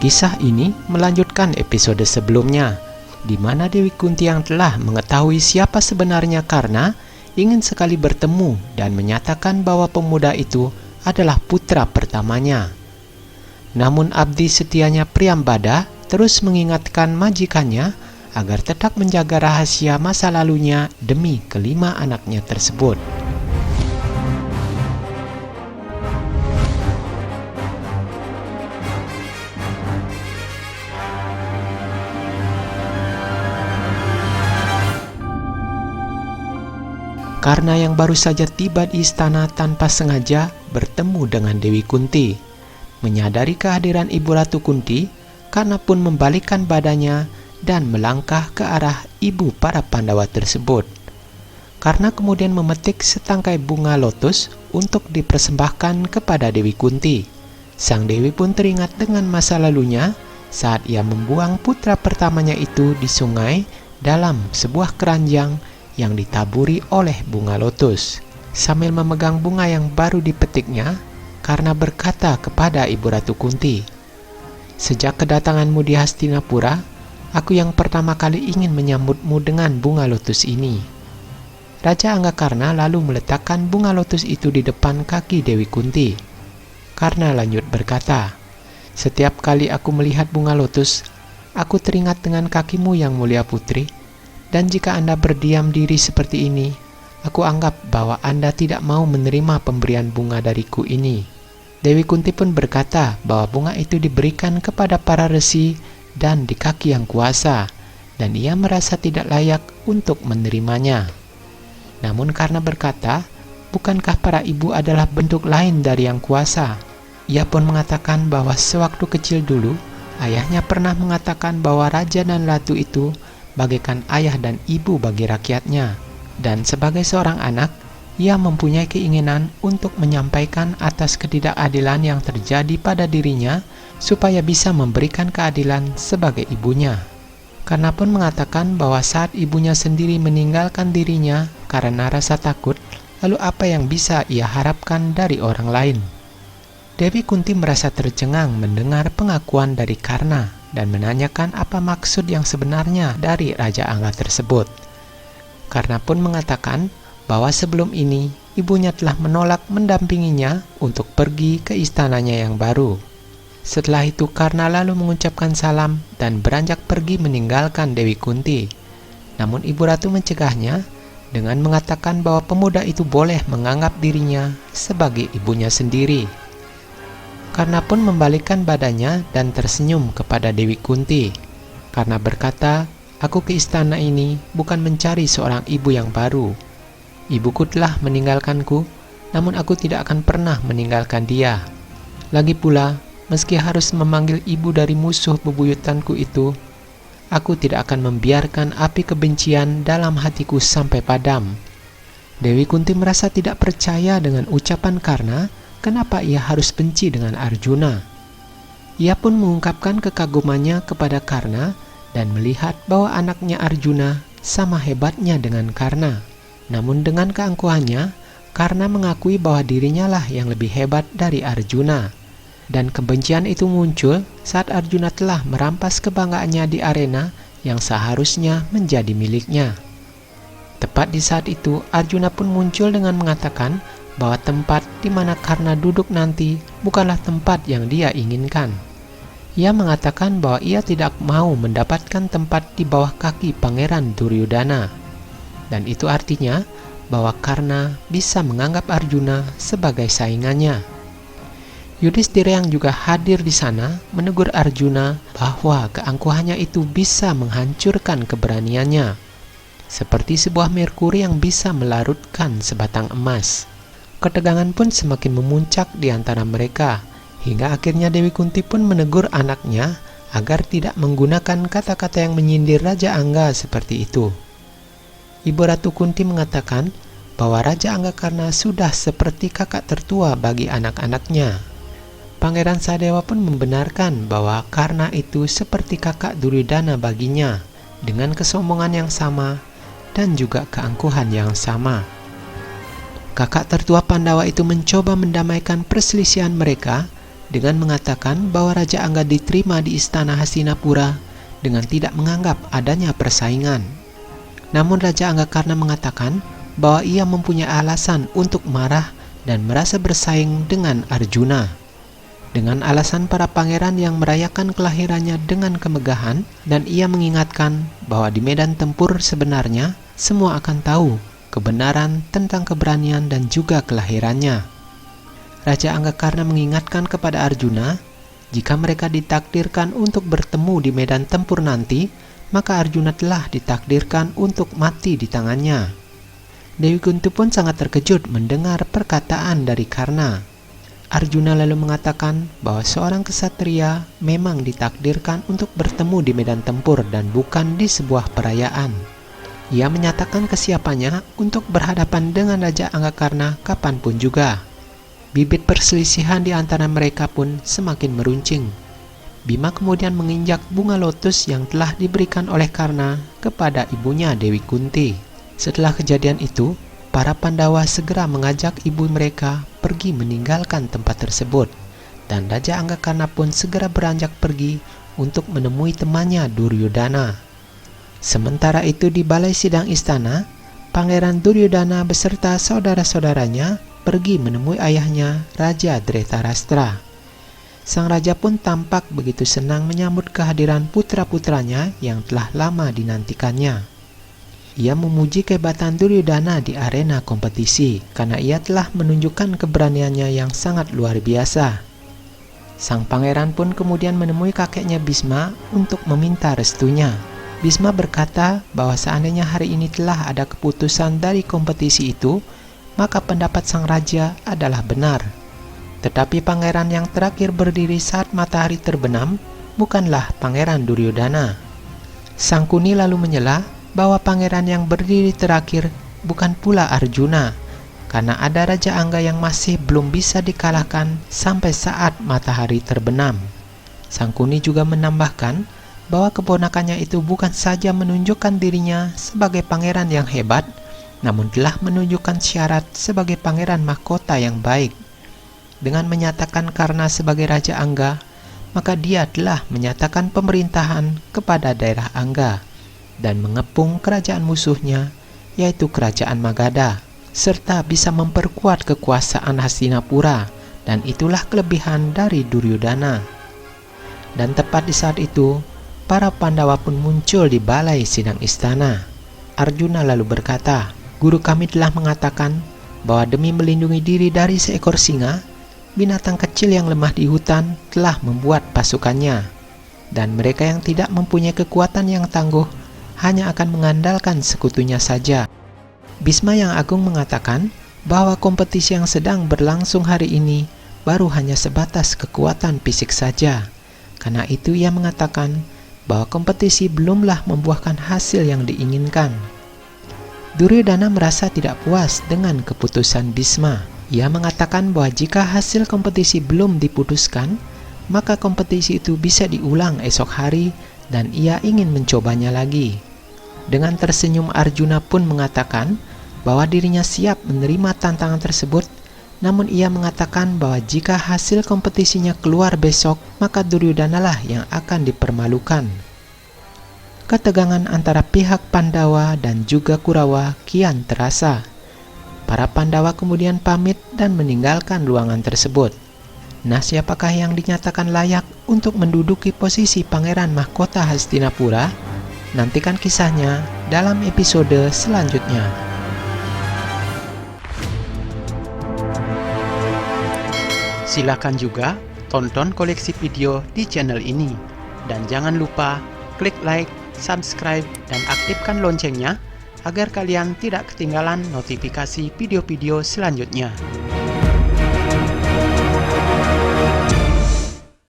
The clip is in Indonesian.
Kisah ini melanjutkan episode sebelumnya, di mana Dewi Kunti yang telah mengetahui siapa sebenarnya Karna ingin sekali bertemu dan menyatakan bahwa pemuda itu adalah putra pertamanya. Namun abdi setianya Priyambada terus mengingatkan majikannya agar tetap menjaga rahasia masa lalunya demi kelima anaknya tersebut. Karna yang baru saja tiba di istana tanpa sengaja bertemu dengan Dewi Kunti. Menyadari kehadiran Ibu Ratu Kunti, Karna pun membalikkan badannya dan melangkah ke arah ibu para Pandawa tersebut. Karna kemudian memetik setangkai bunga lotus untuk dipersembahkan kepada Dewi Kunti. Sang Dewi pun teringat dengan masa lalunya saat ia membuang putra pertamanya itu di sungai dalam sebuah keranjang yang ditaburi oleh bunga lotus. Sambil memegang bunga yang baru dipetiknya, Karna berkata kepada Ibu Ratu Kunti, "Sejak kedatanganmu di Hastinapura, aku yang pertama kali ingin menyambutmu dengan bunga lotus ini." Raja Anggakarna lalu meletakkan bunga lotus itu di depan kaki Dewi Kunti. Karna lanjut berkata, "Setiap kali aku melihat bunga lotus, aku teringat dengan kakimu yang mulia putri. Dan jika Anda berdiam diri seperti ini, aku anggap bahwa Anda tidak mau menerima pemberian bunga dariku ini." Dewi Kunti pun berkata bahwa bunga itu diberikan kepada para resi dan di kaki yang kuasa, dan ia merasa tidak layak untuk menerimanya. Namun Karna berkata, "Bukankah para ibu adalah bentuk lain dari yang kuasa?" Ia pun mengatakan bahwa sewaktu kecil dulu, ayahnya pernah mengatakan bahwa raja dan ratu itu bagaikan ayah dan ibu bagi rakyatnya, dan sebagai seorang anak, ia mempunyai keinginan untuk menyampaikan atas ketidakadilan yang terjadi pada dirinya supaya bisa memberikan keadilan sebagai ibunya. Karna pun mengatakan bahwa saat ibunya sendiri meninggalkan dirinya karena rasa takut, lalu apa yang bisa ia harapkan dari orang lain? Dewi Kunti merasa tercengang mendengar pengakuan dari Karna dan menanyakan apa maksud yang sebenarnya dari Raja Angga tersebut. Karna pun mengatakan bahwa sebelum ini ibunya telah menolak mendampinginya untuk pergi ke istananya yang baru. Setelah itu Karna lalu mengucapkan salam dan beranjak pergi meninggalkan Dewi Kunti. Namun Ibu Ratu mencegahnya dengan mengatakan bahwa pemuda itu boleh menganggap dirinya sebagai ibunya sendiri. Karna pun membalikkan badannya dan tersenyum kepada Dewi Kunti. Karna berkata, "Aku ke istana ini bukan mencari seorang ibu yang baru. Ibuku telah meninggalkanku, namun aku tidak akan pernah meninggalkan dia. Lagi pula, meski harus memanggil ibu dari musuh bebuyutanku itu, aku tidak akan membiarkan api kebencian dalam hatiku sampai padam." Dewi Kunti merasa tidak percaya dengan ucapan Karna. Kenapa ia harus benci dengan Arjuna? Ia pun mengungkapkan kekagumannya kepada Karna dan melihat bahwa anaknya Arjuna sama hebatnya dengan Karna. Namun dengan keangkuhannya, Karna mengakui bahwa dirinya lah yang lebih hebat dari Arjuna. Dan kebencian itu muncul saat Arjuna telah merampas kebanggaannya di arena yang seharusnya menjadi miliknya. Tepat di saat itu, Arjuna pun muncul dengan mengatakan bahwa tempat di mana Karna duduk nanti bukanlah tempat yang dia inginkan. Ia mengatakan bahwa ia tidak mau mendapatkan tempat di bawah kaki Pangeran Duryodhana. Dan itu artinya bahwa Karna bisa menganggap Arjuna sebagai saingannya. Yudhistira yang juga hadir di sana menegur Arjuna bahwa keangkuhannya itu bisa menghancurkan keberaniannya, seperti sebuah merkuri yang bisa melarutkan sebatang emas. Ketegangan pun semakin memuncak di antara mereka, hingga akhirnya Dewi Kunti pun menegur anaknya agar tidak menggunakan kata-kata yang menyindir Raja Angga seperti itu. Ibu Ratu Kunti mengatakan bahwa Raja Anggakarna sudah seperti kakak tertua bagi anak-anaknya. Pangeran Sadewa pun membenarkan bahwa Karna itu seperti kakak Duryodhana baginya, dengan kesombongan yang sama dan juga keangkuhan yang sama. Kakak tertua Pandawa itu mencoba mendamaikan perselisihan mereka dengan mengatakan bahwa Raja Angga diterima di istana Hastinapura dengan tidak menganggap adanya persaingan. Namun Raja Anggakarna mengatakan bahwa ia mempunyai alasan untuk marah dan merasa bersaing dengan Arjuna. Dengan alasan para pangeran yang merayakan kelahirannya dengan kemegahan, dan ia mengingatkan bahwa di medan tempur sebenarnya semua akan tahu kebenaran tentang keberanian dan juga kelahirannya. Raja Anggakarna mengingatkan kepada Arjuna, jika mereka ditakdirkan untuk bertemu di medan tempur nanti, maka Arjuna telah ditakdirkan untuk mati di tangannya. Dewi Kunti pun sangat terkejut mendengar perkataan dari Karna. Arjuna lalu mengatakan bahwa seorang kesatria memang ditakdirkan untuk bertemu di medan tempur dan bukan di sebuah perayaan. Ia menyatakan kesiapannya untuk berhadapan dengan Raja Anggakarna kapanpun juga. Bibit perselisihan di antara mereka pun semakin meruncing. Bima kemudian menginjak bunga lotus yang telah diberikan oleh Karna kepada ibunya Dewi Kunti. Setelah kejadian itu, para Pandawa segera mengajak ibu mereka pergi meninggalkan tempat tersebut, dan Raja Anggakarna pun segera beranjak pergi untuk menemui temannya Duryodhana. Sementara itu di balai sidang istana, Pangeran Duryodhana beserta saudara-saudaranya pergi menemui ayahnya, Raja Dhritarashtra. Sang raja pun tampak begitu senang menyambut kehadiran putra-putranya yang telah lama dinantikannya. Ia memuji kehebatan Duryodhana di arena kompetisi karena ia telah menunjukkan keberaniannya yang sangat luar biasa. Sang pangeran pun kemudian menemui kakeknya Bhisma untuk meminta restunya. Bhisma berkata bahwa seandainya hari ini telah ada keputusan dari kompetisi itu, maka pendapat sang raja adalah benar. Tetapi pangeran yang terakhir berdiri saat matahari terbenam bukanlah Pangeran Duryodhana. Sangkuni lalu menyela bahwa pangeran yang berdiri terakhir bukan pula Arjuna, karena ada Raja Angga yang masih belum bisa dikalahkan sampai saat matahari terbenam. Sangkuni juga menambahkan bahwa keponakannya itu bukan saja menunjukkan dirinya sebagai pangeran yang hebat, namun telah menunjukkan syarat sebagai pangeran mahkota yang baik. Dengan menyatakan Karna sebagai Raja Angga, maka dia telah menyatakan pemerintahan kepada daerah Angga dan mengepung kerajaan musuhnya, yaitu kerajaan Magadha, serta bisa memperkuat kekuasaan Hastinapura, dan itulah kelebihan dari Duryodhana. Dan tepat di saat itu, para Pandawa pun muncul di balai sidang istana. Arjuna lalu berkata, "Guru kami telah mengatakan bahwa demi melindungi diri dari seekor singa, binatang kecil yang lemah di hutan telah membuat pasukannya, dan mereka yang tidak mempunyai kekuatan yang tangguh hanya akan mengandalkan sekutunya saja." Bhisma yang agung mengatakan bahwa kompetisi yang sedang berlangsung hari ini baru hanya sebatas kekuatan fisik saja. Karena itu ia mengatakan bahwa kompetisi belumlah membuahkan hasil yang diinginkan. Duryodhana merasa tidak puas dengan keputusan Bhisma. Ia mengatakan bahwa jika hasil kompetisi belum diputuskan, maka kompetisi itu bisa diulang esok hari dan ia ingin mencobanya lagi. Dengan tersenyum Arjuna pun mengatakan bahwa dirinya siap menerima tantangan tersebut, namun ia mengatakan bahwa jika hasil kompetisinya keluar besok, maka Duryodhana lah yang akan dipermalukan. Ketegangan antara pihak Pandawa dan juga Kurawa kian terasa. Para Pandawa kemudian pamit dan meninggalkan ruangan tersebut. Nah, siapakah yang dinyatakan layak untuk menduduki posisi Pangeran Mahkota Hastinapura? Nantikan kisahnya dalam episode selanjutnya. Silakan juga tonton koleksi video di channel ini. Dan jangan lupa klik like, subscribe, dan aktifkan loncengnya agar kalian tidak ketinggalan notifikasi video-video selanjutnya.